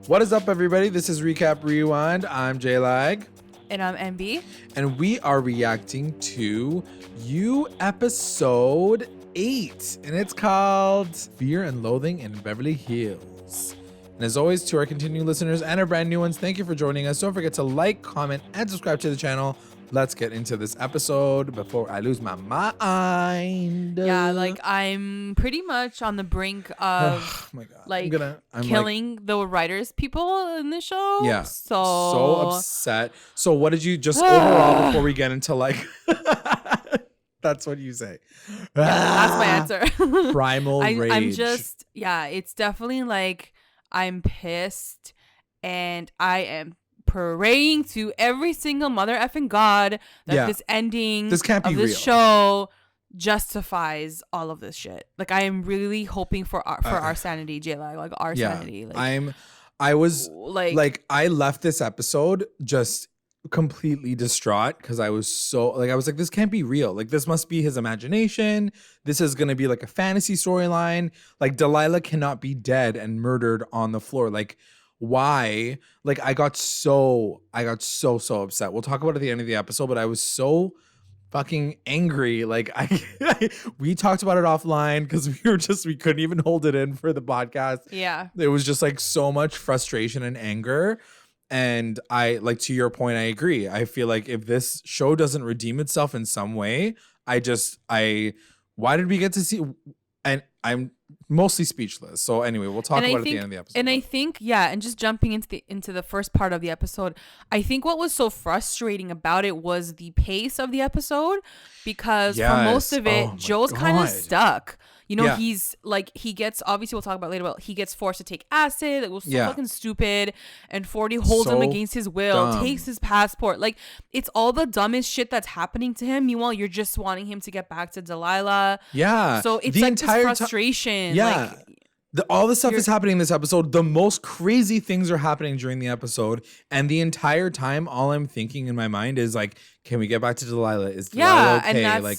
What is up, everybody? This is Recap Rewind. I'm J-Lag. And I'm MB. And we are reacting to episode 8. And it's called Fear and Loathing in Beverly Hills. And as always, to our continuing listeners and our brand new ones, thank you for joining us. Don't forget to like, comment, and subscribe to the channel. Let's get into this episode before I lose my mind. Yeah, like I'm pretty much on the brink of oh my God. I'm killing the writers people in the show. Yeah. So upset. So what did you just overall before we get into that's what you say. Yeah, that's my answer. Primal rage. I'm just it's definitely like I'm pissed and I am praying to every single mother effing God that this ending this can't be of this real. show justifies all of this shit. Like I am really hoping for our sanity, J-Lag, like our sanity. Like, I left this episode just completely distraught because I was like, this can't be real. Like this must be his imagination. This is gonna be like a fantasy storyline. Like Delilah cannot be dead and murdered on the floor. Like why? Like I got so upset. We'll talk about it at the end of the episode, but I was so fucking angry. Like we talked about it offline because we couldn't even hold it in for the podcast. Yeah. It was just like so much frustration and anger. And I like, to your point, I agree. I feel like if this show doesn't redeem itself in some way, why did we get to see? And I'm mostly speechless. So anyway, we'll talk about it at the end of the episode. And I think, and just jumping into the first part of the episode, I think what was so frustrating about it was the pace of the episode, because for most of it, Joe's kind of stuck. You know, he's like, obviously we'll talk about later, but he gets forced to take acid. It was so fucking stupid. And 40 holds him against his will, takes his passport. Like, it's all the dumbest shit that's happening to him. Meanwhile, you're just wanting him to get back to Delilah. Yeah. So it's like this frustration. Yeah. All the stuff is happening in this episode. The most crazy things are happening during the episode. And the entire time, all I'm thinking in my mind is like, can we get back to Delilah? Is Delilah okay?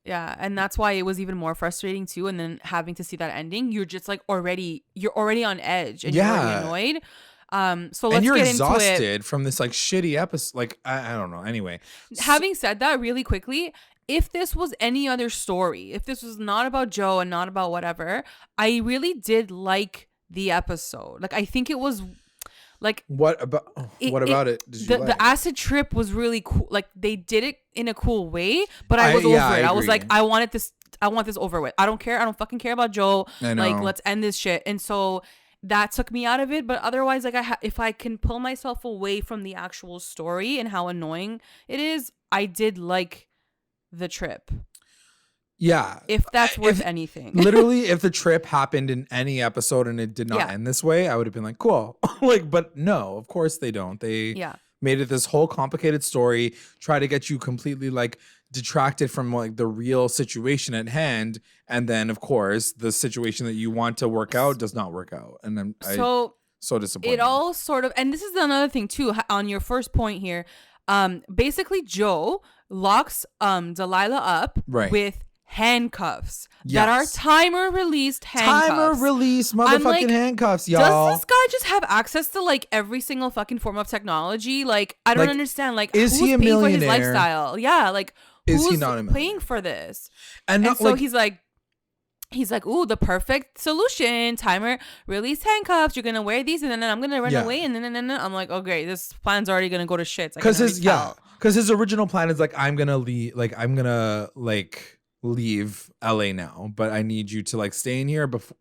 And that's why it was even more frustrating too. And then having to see that ending, you're just like you're already on edge and you're already annoyed. So let's you're get exhausted into it. from this like shitty episode. Like I don't know. Anyway, having said that, really quickly, if this was any other story, if this was not about Joe and not about whatever, I really did like the episode. Like I think it was. Like what about it? Did you the acid trip was really cool. Like they did it in a cool way, but I was over it. I was like, I want this over with. I don't care. I don't fucking care about Joe. Like let's end this shit. And so that took me out of it. But otherwise, like if I can pull myself away from the actual story and how annoying it is, I did like the trip. Yeah. If that's worth anything. Literally, if the trip happened in any episode and it did not end this way, I would have been like, cool. But no, of course they don't. They made it this whole complicated story, try to get you completely like detracted from like the real situation at hand. And then of course the situation that you want to work out does not work out. And then so disappointed. It all sort of, and this is another thing too, on your first point here. Basically Joe locks Delilah up with handcuffs that are timer released handcuffs. Timer released motherfucking handcuffs, y'all. Does this guy just have access to like every single fucking form of technology? Like I don't understand. Like is who's he a paying millionaire? For his lifestyle? Yeah, like is who's he not paying for this? And so he's like, ooh, the perfect solution. Timer release handcuffs. You're gonna wear these, and then I'm gonna run away, and then I'm like, okay, this plan's already gonna go to shit. Because his original plan is like, I'm gonna leave LA now, but I need you to like stay in here before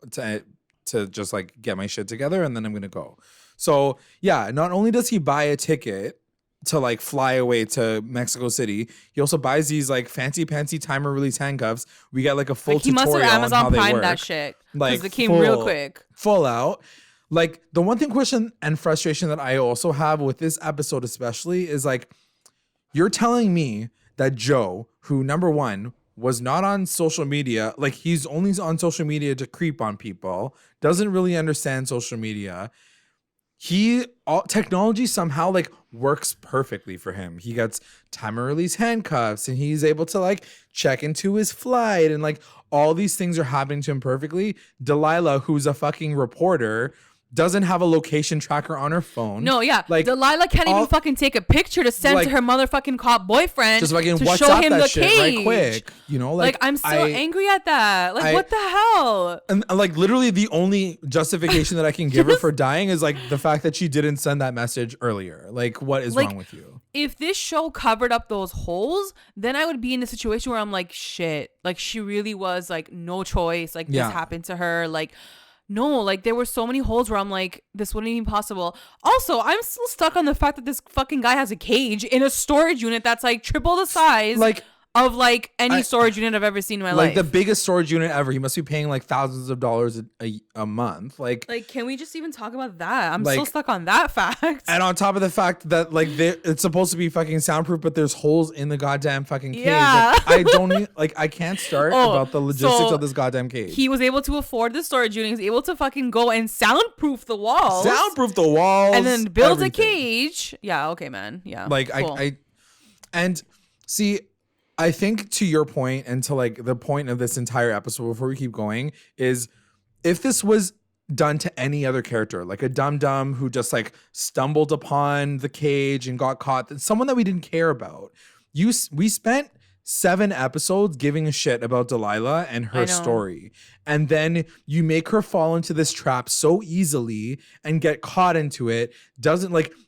to just like get my shit together, and then I'm gonna go. So not only does he buy a ticket to like fly away to Mexico City, he also buys these like fancy pantsy timer release handcuffs. We get like a full tutorial. He must have Amazon Prime that shit, like it came real quick, full out. Like the one question and frustration that I also have with this episode especially is like, you're telling me that Joe, who number one was not on social media, like he's only on social media to creep on people, doesn't really understand social media. Technology somehow like works perfectly for him. He gets timer release handcuffs and he's able to like check into his flight, and like all these things are happening to him perfectly. Delilah, who's a fucking reporter, doesn't have a location tracker on her phone. No, yeah. Like, Delilah can't even fucking take a picture to send to her motherfucking cop boyfriend just fucking to show him the cage. Right quick. You know, like I'm so angry at that. Like, what the hell? And like literally the only justification that I can give her for dying is like the fact that she didn't send that message earlier. Like, what is wrong with you? If this show covered up those holes, then I would be in a situation where I'm like, shit. Like, she really was like no choice. Like, this happened to her. Like, no, like there were so many holes where I'm like, this wouldn't even be possible. Also, I'm still stuck on the fact that this fucking guy has a cage in a storage unit that's like triple the size of like any storage unit I've ever seen in my life. Like the biggest storage unit ever. He must be paying like thousands of dollars a month. Like can we just even talk about that? I'm still stuck on that fact. And on top of the fact that like it's supposed to be fucking soundproof, but there's holes in the goddamn fucking cage. Yeah. Like, I can't start about the logistics of this goddamn cage. He was able to afford the storage unit. He was able to fucking go and soundproof the walls. And then build a cage. Yeah. Okay, man. Yeah. Like cool. And see, I think to your point and to like the point of this entire episode before we keep going is if this was done to any other character, like a dum-dum who just like stumbled upon the cage and got caught, someone that we didn't care about. We spent 7 episodes giving a shit about Delilah and her story. And then you make her fall into this trap so easily and get caught into it.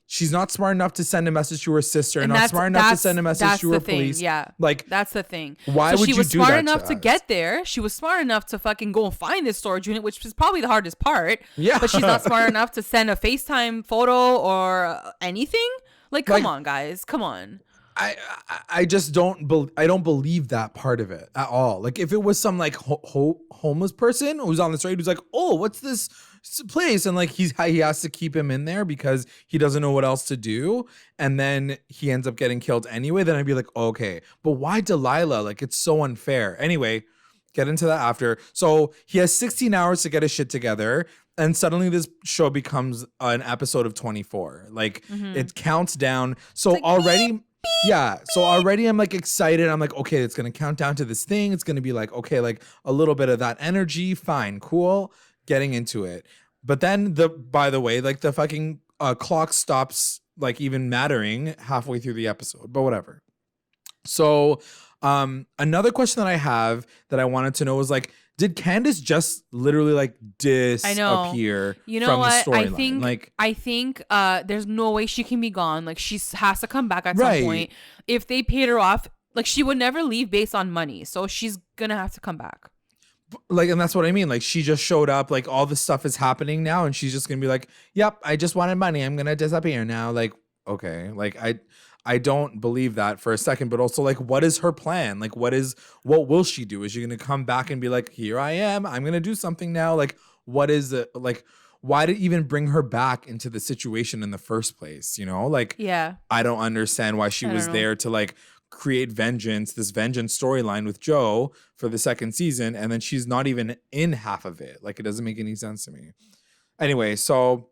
She's not smart enough to send a message to her sister and not smart enough to send a message to her police. Yeah. Like, that's the thing. Why would you do that? She was smart enough to get there. She was smart enough to fucking go and find this storage unit, which is probably the hardest part. Yeah. But she's not smart enough to send a FaceTime photo or anything. Like, come on, guys. Come on. I just don't believe that part of it at all. Like if it was some like homeless person who's on the street who's like, oh, what's this place? And like he has to keep him in there because he doesn't know what else to do. And then he ends up getting killed anyway. Then I'd be like, okay, but why Delilah? Like it's so unfair. Anyway, get into that after. So he has 16 hours to get his shit together. And suddenly this show becomes an episode of 24. Like it counts down. So like, already... Yeah. So already I'm like excited. I'm like, okay, it's going to count down to this thing. It's going to be like, okay, like a little bit of that energy. Fine. Cool. Getting into it. But then by the way, like the fucking clock stops like even mattering halfway through the episode, but whatever. So another question that I have that I wanted to know was like, did Candace just literally like disappear from the storyline? I think there's no way she can be gone. Like she has to come back at some point. If they paid her off, like she would never leave based on money. So she's gonna have to come back. Like, and that's what I mean. Like she just showed up, like all this stuff is happening now and she's just gonna be like, yep, I just wanted money. I'm gonna disappear now. Like, okay. Like I don't believe that for a second, but also like, what is her plan? Like, what will she do? Is she going to come back and be like, here I am, I'm going to do something now? Like, what is it? Like, why did even bring her back into the situation in the first place? You know, like, I don't understand why she was there to like create this vengeance storyline with Joe for the second season. And then she's not even in half of it. Like, it doesn't make any sense to me. Anyway, so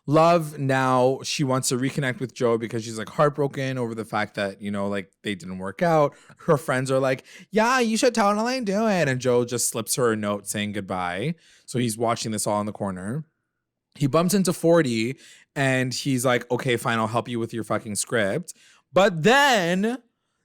Love now, she wants to reconnect with Joe because she's like heartbroken over the fact that, you know, like they didn't work out. Her friends are like, yeah, you should totally do it. And Joe just slips her a note saying goodbye. So he's watching this all in the corner. He bumps into 40 and he's like, okay, fine, I'll help you with your fucking script. But then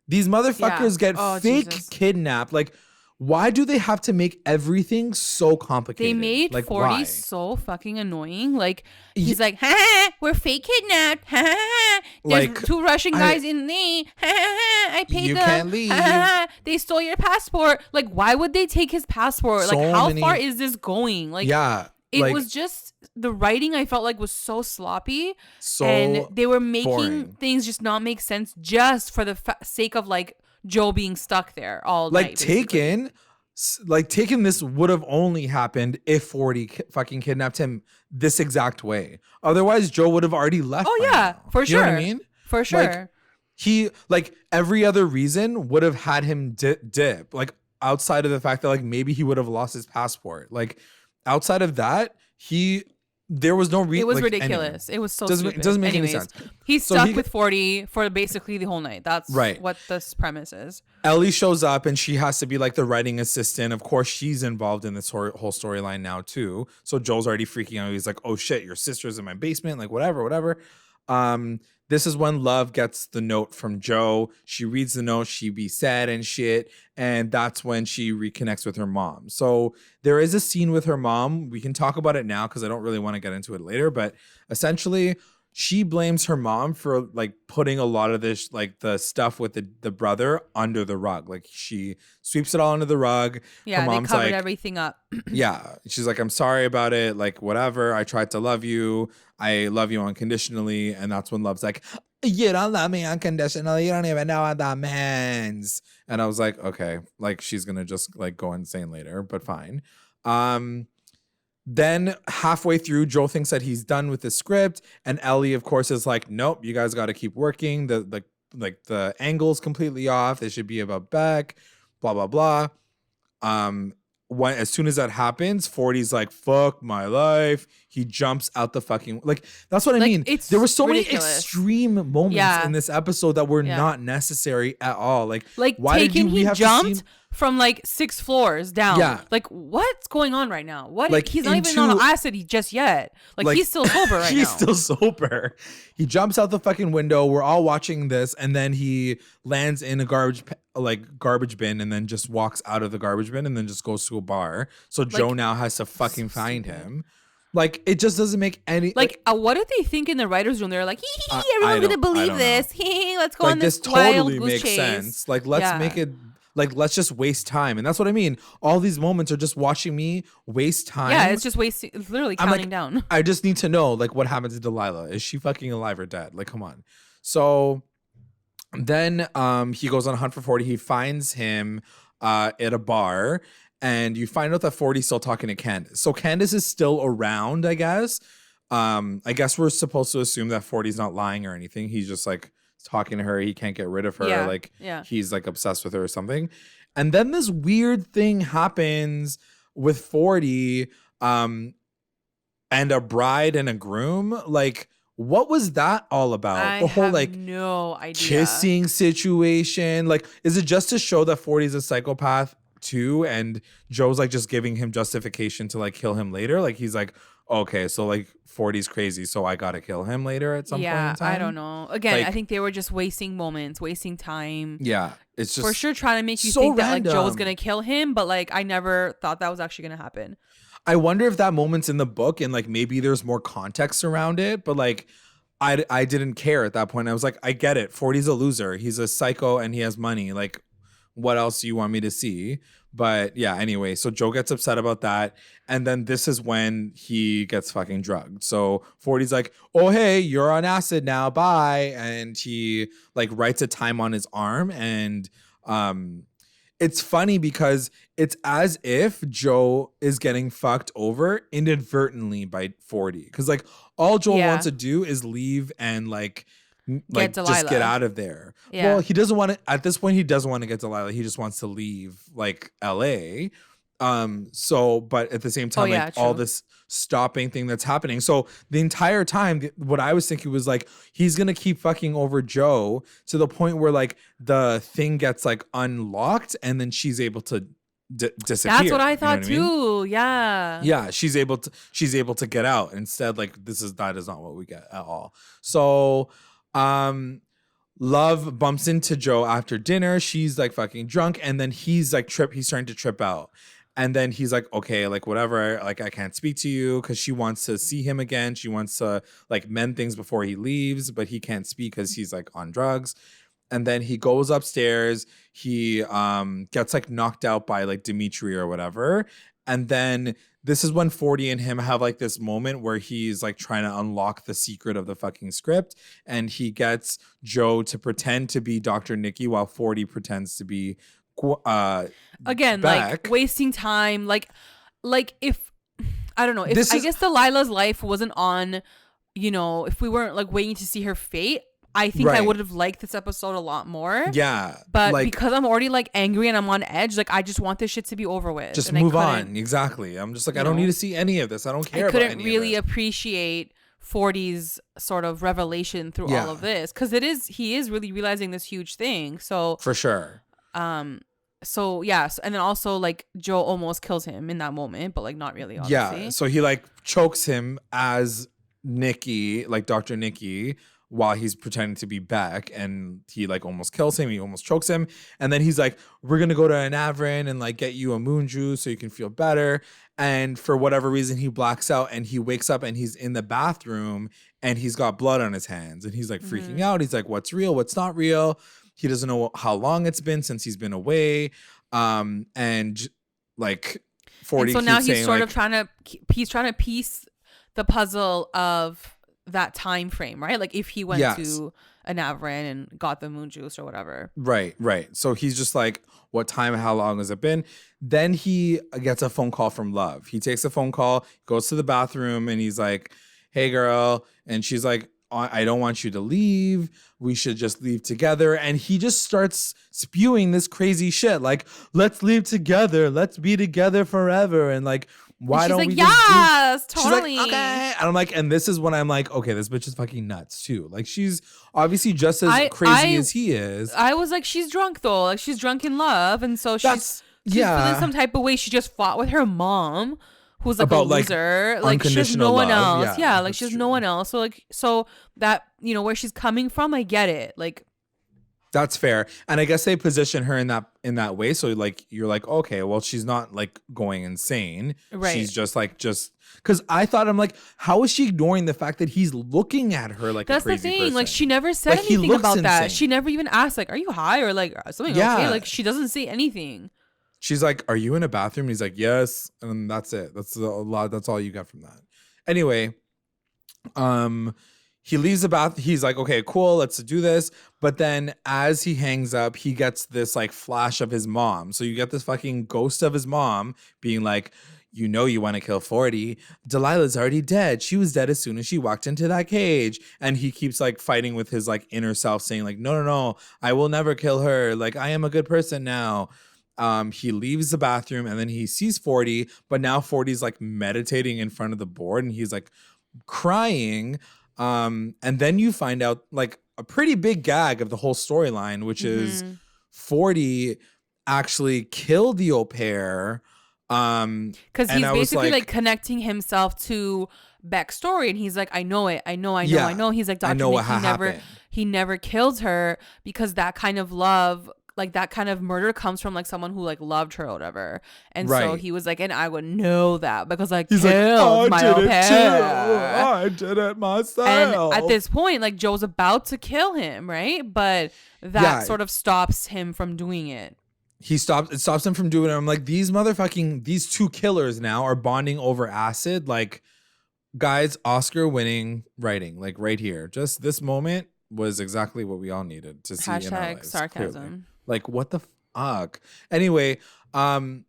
these motherfuckers get fake kidnapped. Like, why do they have to make everything so complicated? They made like, 40 so fucking annoying. Like, he's like, ha, we're fake kidnapped. Ha, there's like, 2 Russian guys in me. Ha, I paid you can't leave. Ha, they stole your passport. Like, why would they take his passport? So like, how far is this going? Like, it was just, the writing I felt like was so sloppy. And they were making things just not make sense just for the sake of like, Joe being stuck there all night. Taken this would have only happened if 40 fucking kidnapped him this exact way. Otherwise, Joe would have already left. Oh yeah, for sure. You know what I mean? For sure. Like every other reason would have had him dip. Like outside of the fact that like maybe he would have lost his passport. Like outside of that, he there was no reason. It was ridiculous. Anyway. It was so stupid. It doesn't make any sense. He's stuck with 40 for basically the whole night. That's what this premise is. Ellie shows up and she has to be like the writing assistant. Of course, she's involved in this whole storyline now too. So Joel's already freaking out. He's like, oh shit, your sister's in my basement. Like whatever. This is when Love gets the note from Joe. She reads the note. She be sad and shit. And that's when she reconnects with her mom. So there is a scene with her mom. We can talk about it now because I don't really want to get into it later. But essentially, she blames her mom for like putting a lot of this, like the stuff with the brother under the rug. Like she sweeps it all under the rug. Yeah, her mom's they covered like, everything up. Yeah. She's like, I'm sorry about it. Like, whatever. I tried to love you. I love you unconditionally. And that's when Love's like, you don't love me unconditionally. You don't even know what that means. And I was like, okay, like she's going to just like go insane later, but fine. Then halfway through, Joel thinks that he's done with the script. And Ellie, of course, is like, nope, you guys got to keep working. The angle's completely off. They should be about Beck, blah, blah, blah. As soon as that happens, 40's like, fuck my life. He jumps out the fucking, like, that's what I mean. There were so ridiculous. Many extreme moments in this episode that were not necessary at all. Like why did we have to see from like 6 floors down? Yeah. Like, what's going on right now? What? Like, he's not even on acid just yet. Like he's still sober right now. He's still sober. He jumps out the fucking window. We're all watching this, and then he lands in a garbage bin, and then just walks out of the garbage bin, and then just goes to a bar. So Joe now has to fucking find him. Like, it just doesn't make any... what did they think in the writer's room? They're like, everyone's gonna believe this. Let's go on this totally wild makes goose chase. Sense. Like, let's make it... Like, let's just waste time. And that's what I mean. All these moments are just watching me waste time. Yeah, it's just wasting... It's literally counting down. I just need to know, like, what happened to Delilah. Is she fucking alive or dead? Like, come on. So... Then he goes on a hunt for 40. He finds him at a bar. And you find out that 40's still talking to Candace. So Candace is still around, I guess. I guess we're supposed to assume that 40's not lying or anything. He's just like talking to her. He can't get rid of her. He's like obsessed with her or something. And then this weird thing happens with 40 and a bride and a groom. Like, what was that all about? The whole like no idea. Kissing situation. Like, is it just to show that 40's a psychopath too, and Joe's like just giving him justification to like kill him later? Like, he's like, okay, so like 40's crazy, so I gotta kill him later at some point in time. I don't know. Again, like, I think they were just wasting moments, wasting time. Yeah, it's just for sure trying to make you think that like Joe was gonna kill him, but like I never thought that was actually gonna happen. I wonder if that moment's in the book and like maybe there's more context around it, but like I didn't care at that point. I was like, I get it. 40's a loser. He's a psycho and he has money. Like, what else do you want me to see? But yeah, anyway, so Joe gets upset about that. And then this is when he gets fucking drugged. So 40's like, oh, hey, you're on acid now. Bye. And he like writes a time on his arm. And it's funny because it's as if Joe is getting fucked over inadvertently by 40. Because like all Joel wants to do is leave and like just get out of there. Yeah. Well, he doesn't want to, at this point, he doesn't want to get Delilah. He just wants to leave like LA. So, but at the same time, all this stopping thing that's happening. So the entire time, what I was thinking was like, he's going to keep fucking over Joe to the point where like the thing gets like unlocked and then she's able to disappear. That's what I thought you know what too. I mean? Yeah. She's able to get out. Instead, like that is not what we get at all. So, Love bumps into Joe after dinner. She's like fucking drunk. And then he's starting to trip out. And then he's like, okay, like whatever, like I can't speak to you, because she wants to see him again. She wants to like mend things before he leaves, but he can't speak because he's like on drugs. And then he goes upstairs. He gets like knocked out by like Dimitri or whatever. And then this is when 40 and him have like this moment where he's like trying to unlock the secret of the fucking script. And he gets Joe to pretend to be Dr. Nikki while 40 pretends to be again, Beck. Like wasting time. Like if I don't know, if I guess Delilah's life wasn't on, you know, if we weren't like waiting to see her fate, I think I would have liked this episode a lot more. Yeah. But like, because I'm already like angry and I'm on edge, like I just want this shit to be over with. Just move on. Exactly. I'm just like, I don't need to see any of this. I don't care about any of it. I couldn't really appreciate 40's sort of revelation through all of this. Because he is really realizing this huge thing. So for sure. So yes, and then also like Joe almost kills him in that moment, but like not really, obviously. Yeah. So he like chokes him as Nikki, like Dr. Nikki, while he's pretending to be Beck, and he like almost kills him. He almost chokes him, and then he's like, "We're gonna go to an Avrin and like get you a moon juice so you can feel better." And for whatever reason, he blacks out and he wakes up and he's in the bathroom and he's got blood on his hands and he's like freaking out. He's like, "What's real? What's not real?" He doesn't know how long it's been since he's been away, and like 40. And so now he's sort of trying to piece the puzzle of that time frame, right? Like if he went to an Avrin and got the moon juice or whatever. Right. So he's just like, what time, how long has it been? Then he gets a phone call from Love. He takes a phone call, goes to the bathroom, and he's like, "Hey girl." And she's like, "I don't want you to leave. We should just leave together." And he just starts spewing this crazy shit. Like, "Let's leave together. Let's be together forever." And like, why don't we yes, totally. She's like, okay. And I'm like, and this is when I'm like, okay, this bitch is fucking nuts too. Like, she's obviously just as crazy as he is. I was like, she's drunk though. Like, she's drunk in love. And so she's feeling some type of way. She just fought with her mom, who's like a loser. Like she has no one else. Yeah, like she has no one else. So like, so that, you know, where she's coming from, I get it. Like, that's fair. And I guess they position her in that way. So like, you're like, okay, well, she's not like going insane. Right. She's just because I thought, I'm like, how is she ignoring the fact that he's looking at her like that's a crazy the thing. person? Like, she never said anything about that. She never even asked, like, are you high or like something okay? Like, she doesn't say anything. She's like, "Are you in a bathroom?" And he's like, "Yes." And that's it. That's a lot. That's all you got from that. Anyway, he leaves the bath. He's like, "Okay, cool. Let's do this." But then as he hangs up, he gets this like flash of his mom. So you get this fucking ghost of his mom being like, "You know you want to kill 40. Delilah's already dead. She was dead as soon as she walked into that cage." And he keeps like fighting with his like inner self saying like, no, I will never kill her. Like, I am a good person now. He leaves the bathroom and then he sees 40, but now 40's like meditating in front of the board and he's like crying. And then you find out like a pretty big gag of the whole storyline, which is 40 actually killed the au pair. Because he's basically like connecting himself to Beck's story, and he's like, I know. He's like, Dr. Nick, he never killed her because that kind of love, like that kind of murder comes from like someone who like loved her or whatever. And so he was like, and I would know that because I killed my au pair. I did it myself. And at this point, like Joe's about to kill him, right? But that sort of stops him from doing it. It stops him from doing it. I'm like, these two killers now are bonding over acid. Like, guys, Oscar winning writing, like right here. Just this moment was exactly what we all needed to see in our lives. Sarcasm. Clearly. Like, what the fuck? Anyway, and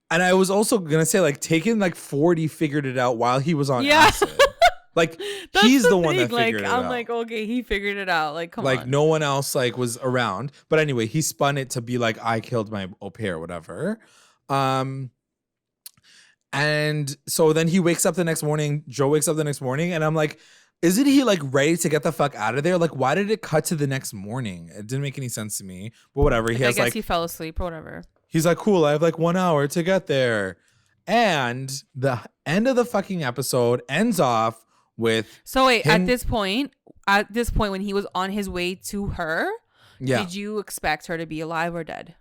I was also gonna say, like, taking like 40 figured it out while he was on acid. Like, he's the one that figured it out. I'm like, okay, he figured it out. Like, come on. Like, no one else like was around. But anyway, he spun it to be like, I killed my au pair, whatever. And so then he wakes up the next morning. Joe wakes up the next morning, and I'm like, isn't he like ready to get the fuck out of there? Like, why did it cut to the next morning? It didn't make any sense to me. But whatever. I guess he fell asleep or whatever. He's like, cool, I have like 1 hour to get there. And the end of the fucking episode ends off with at this point when he was on his way to her, did you expect her to be alive or dead?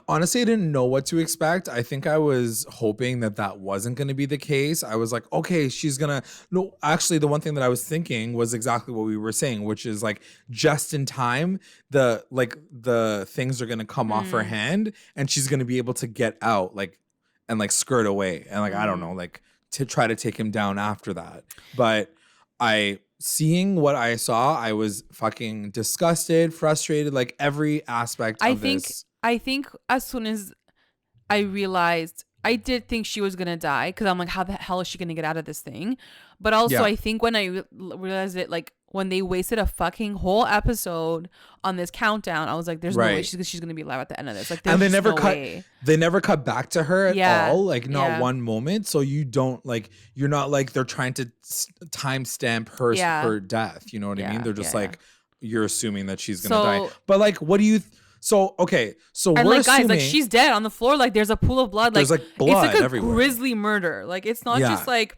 Honestly, I didn't know what to expect. I think I was hoping that wasn't going to be the case. I was like, okay, she's gonna. No, actually, the one thing that I was thinking was exactly what we were saying, which is like just in time, the things are gonna come off her hand, and she's gonna be able to get out, like, and like skirt away, and like I don't know, like to try to take him down after that. But seeing what I saw, I was fucking disgusted, frustrated, like every aspect of this. I think as soon as I realized I did think she was gonna die because I'm like, how the hell is she gonna get out of this thing? But also, I think when I realized it, like when they wasted a fucking whole episode on this countdown, I was like, there's no way she's gonna be alive at the end of this. Like, and they never cut back to her at all, like not one moment. So you don't like, you're not like they're trying to timestamp her death. You know what I mean? They're just like, you're assuming that she's gonna die. But like, what do you? So okay, so and we're like assuming, guys, like she's dead on the floor. Like there's a pool of blood. Like there's like blood it's like a everywhere. Grisly murder. Like it's not just like.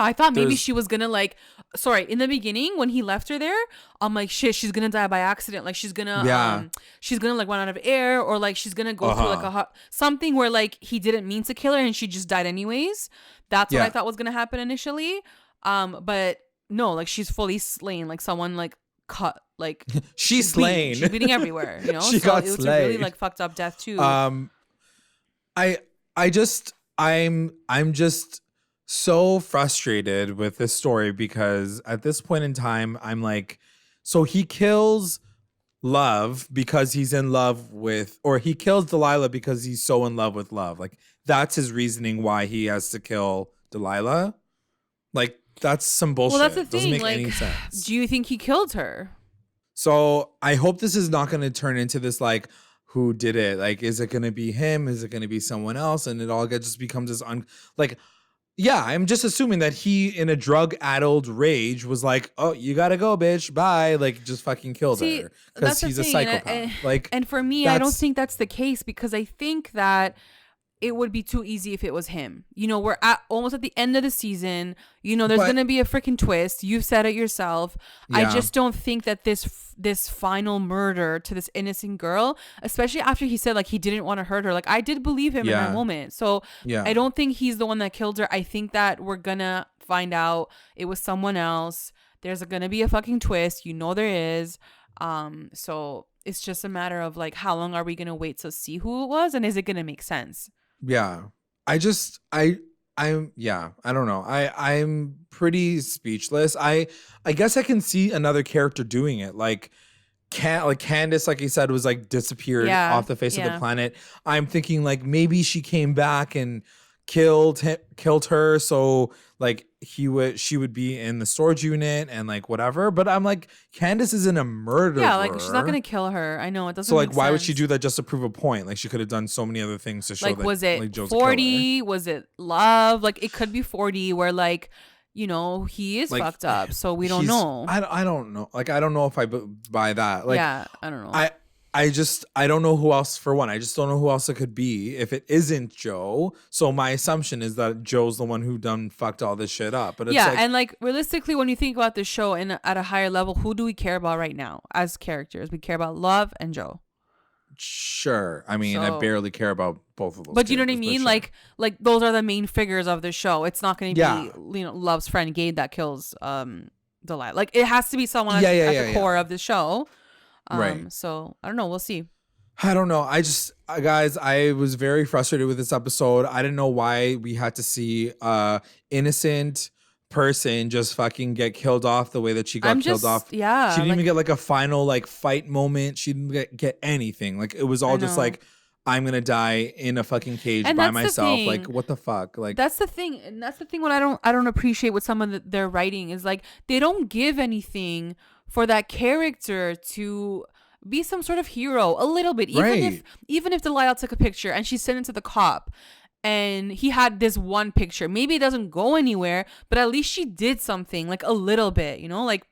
I thought maybe she was gonna like. Sorry, in the beginning when he left her there, I'm like, shit, she's gonna die by accident. Like she's gonna like run out of air, or like she's gonna go through like something where like he didn't mean to kill her and she just died anyways. That's what I thought was gonna happen initially. But no, like she's fully slain. Like someone like cut. Like she's slain. She's bleeding everywhere. You know, she got it was slayed. a really like fucked up death too. I'm just so frustrated with this story because at this point in time, I'm like, so he kills Love because he's in love with, or he kills Delilah because he's so in love with Love. Like that's his reasoning why he has to kill Delilah. Like that's some bullshit. Well, that's the thing. Doesn't make like, any sense. Do you think he killed her? So I hope this is not going to turn into this like, who did it? Like, is it going to be him? Is it going to be someone else? And it all just becomes this yeah, I'm just assuming that he, in a drug-addled rage, was like, "Oh, you gotta go, bitch. Bye." Like, just fucking killed her because he's a psychopath. And for me, I don't think that's the case because I think that it would be too easy if it was him. You know, we're almost at the end of the season. You know, there's gonna be a freaking twist. You've said it yourself. Yeah. I just don't think that this final murder to this innocent girl, especially after he said like he didn't want to hurt her. Like I did believe him in that moment. So I don't think he's the one that killed her. I think that we're gonna find out it was someone else. There's gonna be a fucking twist. You know there is. So it's just a matter of like how long are we gonna wait to see who it was, and is it gonna make sense? Yeah. I don't know. I'm pretty speechless. I guess I can see another character doing it. Like Candace, like you said, was like disappeared off the face of the planet. I'm thinking like maybe she came back and killed her, so like she would be in the storage unit and like whatever. But I'm like, Candace isn't a murderer. Yeah, like she's not gonna kill her. I know it doesn't. So like, make why sense. would she do that just to prove a point? Like she could have done so many other things to show. Like, that, was it like, Joe's 40? Was it Love? Like it could be 40, where like you know he is like, fucked up. So we don't know. I don't know. Like I don't know if I buy that. Like I don't know. I don't know who else, for one. I just don't know who else it could be if it isn't Joe. So my assumption is that Joe's the one who done fucked all this shit up. But it's and like realistically, when you think about the show and at a higher level, who do we care about right now as characters? We care about Love and Joe. Sure. I mean, I barely care about both of those. But you know what I mean? Sure. Like those are the main figures of the show. It's not going to be Love's friend Gabe that kills Delilah. Like it has to be someone at the core of the show. Right. So I don't know. We'll see. I don't know. Guys, I was very frustrated with this episode. I didn't know why we had to see innocent person just fucking get killed off the way that she got killed off. Yeah. She didn't even get like a final like fight moment. She didn't get anything. Like it was all just like, I'm gonna die in a fucking cage by myself. Like what the fuck? Like that's the thing. And that's the thing what I don't appreciate with some of their writing is like they don't give anything for that character to be some sort of hero a little bit. Even if Delilah took a picture and she sent it to the cop and he had this one picture, maybe it doesn't go anywhere, but at least she did something like a little bit, you know, like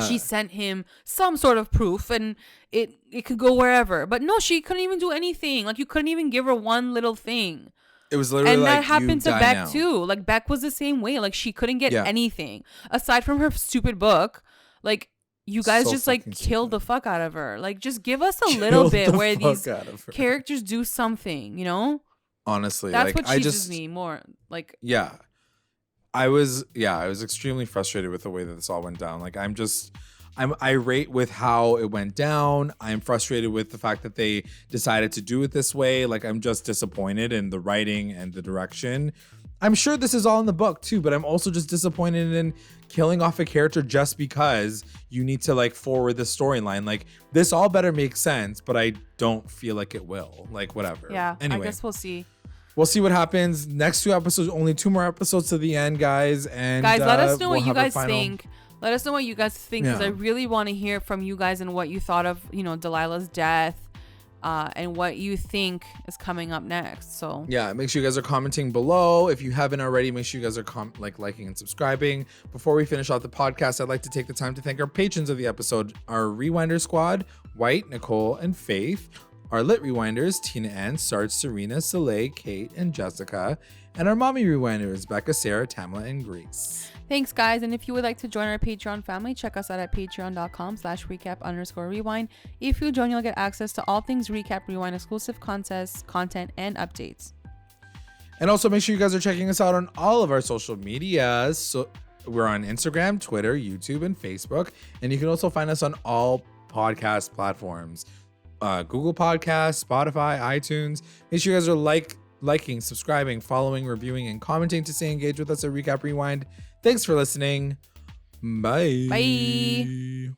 she sent him some sort of proof and it could go wherever. But no, she couldn't even do anything. Like you couldn't even give her one little thing. It was literally and that happened to Beck too. Like Beck was the same way. Like she couldn't get anything aside from her stupid book. Like you guys just like killed the fuck out of her. Like just give us a little bit where these characters do something, you know? Honestly, that's like what cheeses me more. Like I was extremely frustrated with the way that this all went down. Like I'm irate with how it went down. I'm frustrated with the fact that they decided to do it this way. Like I'm just disappointed in the writing and the direction. I'm sure this is all in the book too, but I'm also just disappointed in killing off a character just because you need to like forward the storyline. Like this all better make sense, but I don't feel like it will. Like whatever. Yeah. Anyway, I guess we'll see. we'll see what happens. Next 2 episodes, only 2 more episodes to the end, guys. And guys, let us know what you guys think. Let us know what you guys think, because I really want to hear from you guys and what you thought of, Delilah's death, and what you think is coming up next. So yeah, make sure you guys are commenting below. If you haven't already, make sure you guys are liking and subscribing. Before we finish off the podcast, I'd like to take the time to thank our patrons of the episode, our Rewinder squad, White, Nicole, and Faith. Our lit rewinders, Tina Ann, Sarge, Serena, Soleil, Kate, and Jessica. And our mommy rewinders, Becca, Sarah, Tamla, and Grace. Thanks, guys. And if you would like to join our Patreon family, check us out at patreon.com/recap_rewind. If you join, you'll get access to all things Recap Rewind, exclusive contests, content, and updates. And also make sure you guys are checking us out on all of our social medias. So we're on Instagram, Twitter, YouTube, and Facebook. And you can also find us on all podcast platforms. Google Podcasts, Spotify, iTunes. Make sure you guys are liking, subscribing, following, reviewing, and commenting to stay engaged with us at Recap Rewind. Thanks for listening. Bye. Bye.